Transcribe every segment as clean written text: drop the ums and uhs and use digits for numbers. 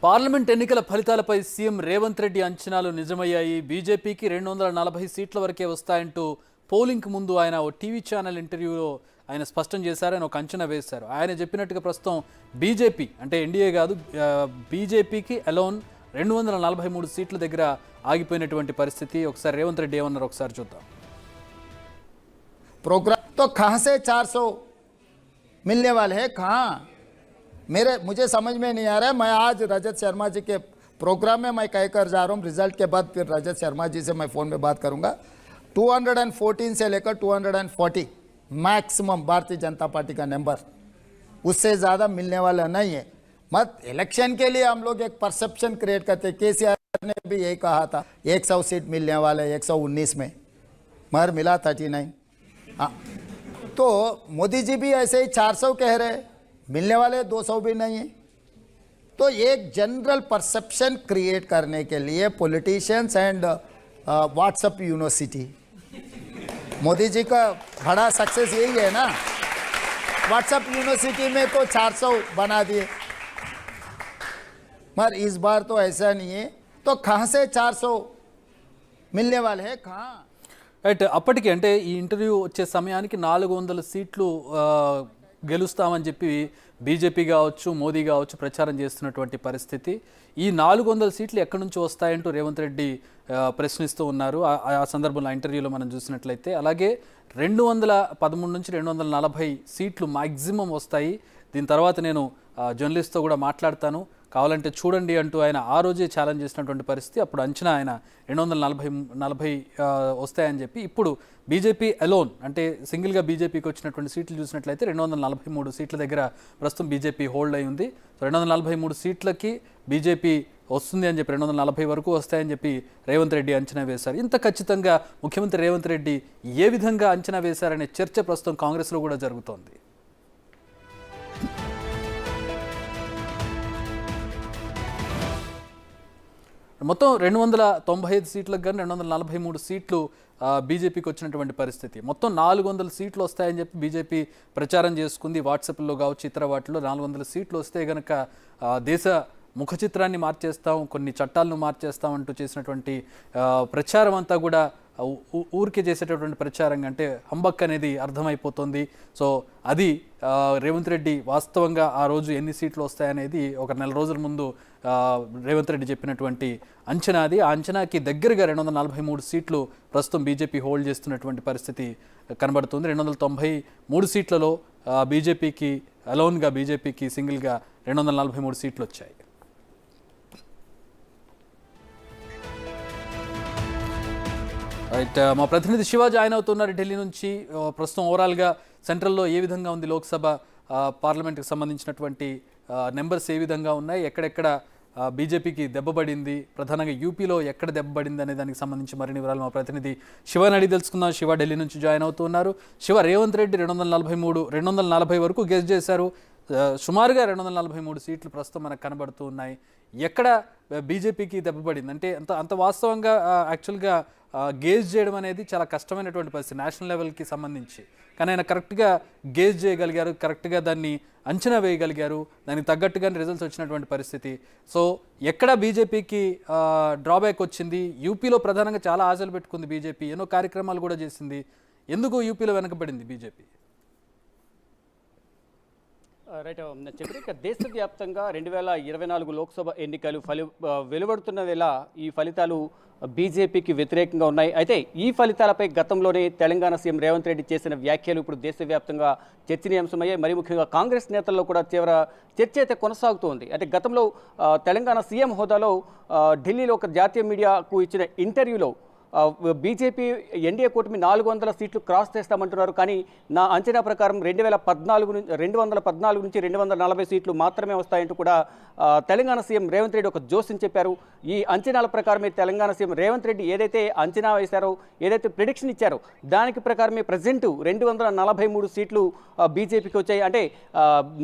Parliament ఎన్నికల ఫలితాలపై CM Revanth Reddy అంచనాలు నిజమయ్యాయి. బీజేపీకి 240 సీట్ల వరకే వస్తాయంటూ పోలింగ్కి ముందు ఆయన ఓ టీవీ ఛానల్ ఇంటర్వ్యూలో ఆయన స్పష్టం చేశారు. ఆయన ఒక అంచనా వేశారు. ఆయన చెప్పినట్టుగా ప్రస్తుతం బీజేపీ అంటే ఎన్డీఏ కాదు, బీజేపీకి అలోన్ 243 సీట్ల దగ్గర ఆగిపోయినటువంటి పరిస్థితి. ఒకసారి రేవంత్ రెడ్డి ఏమన్నారు ఒకసారి చూద్దాం. प्रोग्राम तो कहाँ से 400 मिलने वाले हैं, कहाँ मुझे समझ में नहीं आ रहा है। मैं आज रजत शर्मा जी के प्रोग्राम में मैं कहकर जा रहा हूँ, रिजल्ट के बाद फिर रजत शर्मा जी से मैं फ़ोन में बात करूँगा। 214 से लेकर 240 मैक्सिमम भारतीय जनता पार्टी का नंबर, उससे ज़्यादा मिलने वाला नहीं है। मत इलेक्शन के लिए हम लोग एक परसेप्शन क्रिएट करते। केसीआर ने भी यही कहा था 100 सीट मिलने वाले 119 में, मगर मिला 39। हाँ, तो मोदी जी भी ऐसे ही 400 कह रहे, मिलने वाले 200 भी नहीं है। तो एक जनरल परसेप्शन क्रिएट करने के लिए politicians and WhatsApp university, Modi ji का बड़ा सक्सेस यही है ना। व्हाट्सएप यूनिवर्सिटी में तो 400 बना दिए, मगर इस बार तो ऐसा नहीं है। तो कहाँ से 400 मिलने वाले हैं, कहाँ। రైట్, అప్పటికి అంటే ఈ ఇంటర్వ్యూ వచ్చే సమయానికి 400 సీట్లు గెలుస్తామని చెప్పి బీజేపీ కావచ్చు, మోదీ కావచ్చు ప్రచారం చేస్తున్నటువంటి పరిస్థితి. ఈ 400 సీట్లు ఎక్కడి నుంచి వస్తాయంటూ రేవంత్ రెడ్డి ప్రశ్నిస్తూ ఉన్నారు. ఆ సందర్భంలో ఇంటర్వ్యూలో మనం చూసినట్లయితే అలాగే 213 నుంచి 240 సీట్లు మ్యాక్సిమం వస్తాయి. దీని తర్వాత నేను జర్నలిస్ట్తో కూడా మాట్లాడతాను, కావాలంటే చూడండి అంటూ ఆయన ఆ రోజే ఛాలెంజ్ చేసినటువంటి పరిస్థితి. అప్పుడు అంచనా ఆయన 240 వస్తాయని చెప్పి, ఇప్పుడు బీజేపీ అలోన్ అంటే సింగిల్గా బీజేపీకి వచ్చినటువంటి సీట్లు చూసినట్లయితే 243 సీట్ల దగ్గర ప్రస్తుతం బీజేపీ హోల్డ్ అయి ఉంది. సో 243 సీట్లకి బీజేపీ వస్తుంది అని చెప్పి 240 వరకు వస్తాయని చెప్పి రేవంత్ రెడ్డి అంచనా వేశారు. ఇంత ఖచ్చితంగా ముఖ్యమంత్రి రేవంత్ రెడ్డి ఏ విధంగా అంచనా వేశారనే చర్చ ప్రస్తుతం కాంగ్రెస్లో కూడా జరుగుతోంది. మొత్తం 295 సీట్లకు కానీ 243 సీట్లు బీజేపీకి వచ్చినటువంటి పరిస్థితి. మొత్తం 400 సీట్లు వస్తాయని చెప్పి బీజేపీ ప్రచారం చేసుకుంది. వాట్సాప్లో కావచ్చు, ఇతర వాటిలో 400 సీట్లు వస్తే కనుక దేశ ముఖ చిత్రాన్ని మార్చేస్తాం, కొన్ని చట్టాలను మార్చేస్తాం అంటూ చేసినటువంటి ప్రచారం అంతా కూడా ఊరికే చేసేటటువంటి ప్రచారం అంటే హంబక్ అనేది అర్థమైపోతుంది. సో అది రేవంత్ రెడ్డి వాస్తవంగా ఆ రోజు ఎన్ని సీట్లు వస్తాయనేది ఒక నెల రోజుల ముందు రేవంత్ రెడ్డి చెప్పినటువంటి అంచనా అది. ఆ అంచనాకి దగ్గరగా 243 సీట్లు ప్రస్తుతం బీజేపీ హోల్డ్ చేస్తున్నటువంటి పరిస్థితి కనబడుతుంది. 293 సీట్లలో బీజేపీకి అలోన్గా బీజేపీకి సింగిల్గా 243 సీట్లు వచ్చాయి. రైట్, మా ప్రతినిధి శివ జాయిన్ అవుతున్నారు ఢిల్లీ నుంచి. ప్రస్తుతం ఓవరాల్గా సెంట్రల్లో ఏ విధంగా ఉంది లోక్సభ పార్లమెంట్కి సంబంధించినటువంటి నెంబర్స్ ఏ విధంగా ఉన్నాయి, ఎక్కడెక్కడ బీజేపీకి దెబ్బపడింది, ప్రధానంగా యూపీలో ఎక్కడ దెబ్బపడింది అనే దానికి సంబంధించి మరిన్ని వివరాలు మా ప్రతినిధి శివని అడిగి తెలుసుకుందాం. శివ ఢిల్లీ నుంచి జాయిన్ అవుతున్నారు. శివ, రేవంత్ రెడ్డి 240 వరకు గెస్ చేశారు. సుమారుగా 243 సీట్లు ప్రస్తుతం మనకు కనబడుతూ ఉన్నాయి. ఎక్కడ బీజేపీకి దెబ్బపడింది అంటే అంత వాస్తవంగా యాక్చువల్గా గేజ్ చేయడం అనేది చాలా కష్టమైనటువంటి పరిస్థితి నేషనల్ లెవెల్కి సంబంధించి. కానీ ఆయన కరెక్ట్గా గేజ్ చేయగలిగారు, కరెక్ట్గా దాన్ని అంచనా వేయగలిగారు, దానికి తగ్గట్టుగానే రిజల్ట్స్ వచ్చినటువంటి పరిస్థితి. సో ఎక్కడ బీజేపీకి డ్రాబ్యాక్ వచ్చింది? యూపీలో ప్రధానంగా చాలా ఆశలు పెట్టుకుంది బీజేపీ, ఎన్నో కార్యక్రమాలు కూడా చేసింది. ఎందుకు యూపీలో వెనకబడింది బీజేపీ? రైట్, చంద్రిక, దేశవ్యాప్తంగా 2024 లోక్సభ ఎన్నికలు వెలువడుతున్న వేళ ఈ ఫలితాలు బీజేపీకి వ్యతిరేకంగా ఉన్నాయి. అయితే ఈ ఫలితాలపై గతంలోనే తెలంగాణ సీఎం రేవంత్ రెడ్డి చేసిన వ్యాఖ్యలు ఇప్పుడు దేశవ్యాప్తంగా చర్చనీయాంశమయ్యాయి. మరి ముఖ్యంగా కాంగ్రెస్ నేతల్లో కూడా తీవ్ర చర్చ అయితే కొనసాగుతోంది. అంటే గతంలో తెలంగాణ సీఎం హోదాలో ఢిల్లీలో ఒక జాతీయ మీడియాకు ఇచ్చిన ఇంటర్వ్యూలో బీజేపీ ఎన్డీఏ కూటమి 400 సీట్లు క్రాస్ చేస్తామంటున్నారు, కానీ నా అంచనా ప్రకారం 214 నుంచి 240 సీట్లు మాత్రమే వస్తాయంటూ కూడా తెలంగాణ సీఎం రేవంత్ రెడ్డి ఒక జోస్యం చెప్పారు. ఈ అంచనాల ప్రకారమే తెలంగాణ సీఎం రేవంత్ రెడ్డి ఏదైతే అంచనా వేశారో, ఏదైతే ప్రిడిక్షన్ ఇచ్చారో దానికి ప్రకారమే ప్రజెంట్ 243 సీట్లు బీజేపీకి వచ్చాయి. అంటే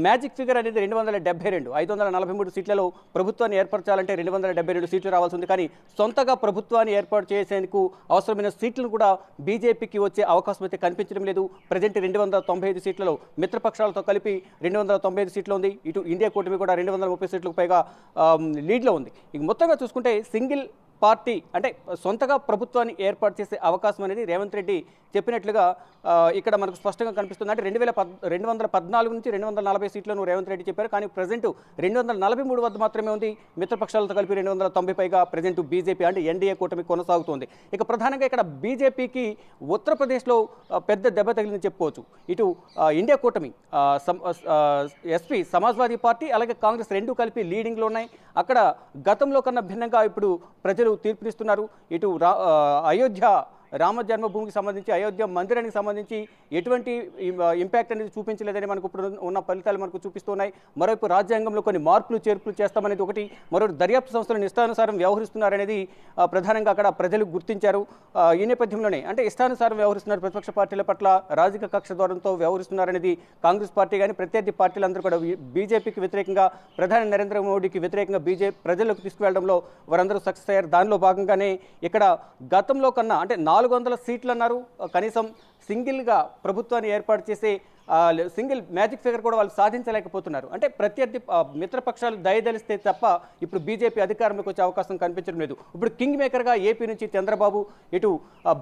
మ్యాజిక్ ఫిగర్ అనేది 272. 543 సీట్లలో ప్రభుత్వాన్ని ఏర్పరచాలంటే 272 సీట్లు రావాల్సి ఉంది. కానీ సొంతగా ప్రభుత్వాన్ని ఏర్పాటు చేసేందుకు వరకు అవసరమైన సీట్లను కూడా బీజేపీకి వచ్చే అవకాశం అయితే కనిపించడం లేదు. ప్రజెంట్ 295 సీట్లలో మిత్రపక్షాలతో కలిపి 295 సీట్లు ఉంది. ఇటు ఇండియా కూటమి కూడా 230 సీట్లకు పైగా లీడ్లో ఉంది. ఇక మొత్తంగా చూసుకుంటే సింగిల్ పార్టీ అంటే సొంతగా ప్రభుత్వాన్ని ఏర్పాటు చేసే అవకాశం అనేది రేవంత్ రెడ్డి చెప్పినట్లుగా ఇక్కడ మనకు స్పష్టంగా కనిపిస్తుంది. అంటే 214 నుంచి 240 సీట్లను రేవంత్ రెడ్డి చెప్పారు. కానీ ప్రజెంట్ 243 వద్ద మాత్రమే ఉంది. మిత్రపక్షాలతో కలిపి 290 పైగా ప్రజెంట్ బీజేపీ అంటే ఎన్డీఏ కూటమి కొనసాగుతోంది. ఇక ప్రధానంగా ఇక్కడ బీజేపీకి ఉత్తరప్రదేశ్లో పెద్ద దెబ్బ తగిలిందని చెప్పుకోవచ్చు. ఇటు ఇండియా కూటమి ఎస్పీ సమాజ్వాదీ పార్టీ అలాగే కాంగ్రెస్ రెండు కలిపి లీడింగ్లో ఉన్నాయి. అక్కడ గతంలో కన్నా భిన్నంగా ఇప్పుడు ప్రజలు తీర్పునిస్తున్నారు. ఇటు అయోధ్య రామ జన్మభూమికి సంబంధించి అయోధ్య మందిరానికి సంబంధించి ఎటువంటి ఇంపాక్ట్ అనేది చూపించలేదని మనకు ఇప్పుడు ఉన్న ఫలితాలు మనకు చూపిస్తున్నాయి. మరోవైపు రాజ్యాంగంలో కొన్ని మార్పులు చేర్పులు చేస్తామనేది ఒకటి, మరో దర్యాప్తు సంస్థలు ఇష్టానుసారం వ్యవహరిస్తున్నారనేది ప్రధానంగా అక్కడ ప్రజలు గుర్తించారు. ఈ నేపథ్యంలోనే అంటే ఇష్టానుసారం వ్యవహరిస్తున్నారు, ప్రతిపక్ష పార్టీల పట్ల రాజకీయ కక్ష ద్వారంతో వ్యవహరిస్తున్నారనేది కాంగ్రెస్ పార్టీ కానీ ప్రత్యర్థి పార్టీలందరూ కూడా బీజేపీకి వ్యతిరేకంగా ప్రధాని నరేంద్ర మోడీకి వ్యతిరేకంగా ప్రజలకు తీసుకువెళ్లడంలో వారందరూ సక్సెస్ అయ్యారు. దానిలో భాగంగానే ఇక్కడ గతంలో కన్నా అంటే 400 సీట్లు అన్నారు, కనీసం సింగిల్గా ప్రభుత్వాన్ని ఏర్పాటు చేసే సింగిల్ మ్యాజిక్ ఫిగర్ కూడా వాళ్ళు సాధించలేకపోతున్నారు. అంటే ప్రత్యర్థి మిత్రపక్షాలు దయదలిస్తే తప్ప ఇప్పుడు బీజేపీ అధికారంలోకి వచ్చే అవకాశం కనిపించడం లేదు. ఇప్పుడు కింగ్ మేకర్గా ఏపీ నుంచి చంద్రబాబు, ఇటు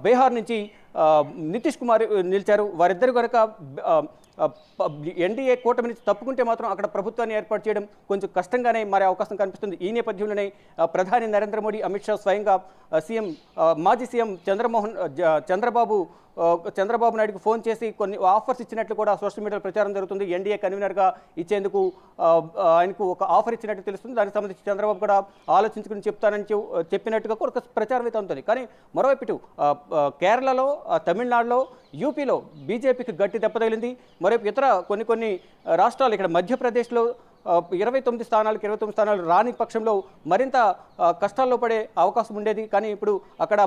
బీహార్ నుంచి నితీష్ కుమార్ నిలిచారు. వారిద్దరు కనుక ఎన్డీఏ కూటమి నుంచి తప్పుకుంటే మాత్రం అక్కడ ప్రభుత్వాన్ని ఏర్పాటు చేయడం కొంచెం కష్టంగానే మారే అవకాశం కనిపిస్తుంది. ఈ నేపథ్యంలోనే ప్రధాని నరేంద్ర మోడీ, అమిత్ షా స్వయంగా మాజీ సీఎం చంద్రబాబు నాయుడుకు ఫోన్ చేసి కొన్ని ఆఫర్స్ ఇచ్చినట్లు కూడా సోషల్ మీడియాలో ప్రచారం జరుగుతుంది. ఎన్డీఏ కన్వీనర్గా ఇచ్చేందుకు ఆయనకు ఒక ఆఫర్ ఇచ్చినట్టు తెలుస్తుంది. దానికి సంబంధించి చంద్రబాబు కూడా ఆలోచించుకుని చెప్తానని చెప్పినట్టుగా కూడా ఒక ప్రచారం అయితే ఉంటుంది. కానీ మరోవైపు ఇటు కేరళలో, తమిళనాడులో, యూపీలో బీజేపీకి గట్టి దెబ్బ తగిలింది. మరోవైపు ఇతర కొన్ని రాష్ట్రాలు ఇక్కడ మధ్యప్రదేశ్లో 29 స్థానాలకు 29 స్థానాలు రాని పక్షంలో మరింత కష్టాల్లో పడే అవకాశం ఉండేది. కానీ ఇప్పుడు అక్కడ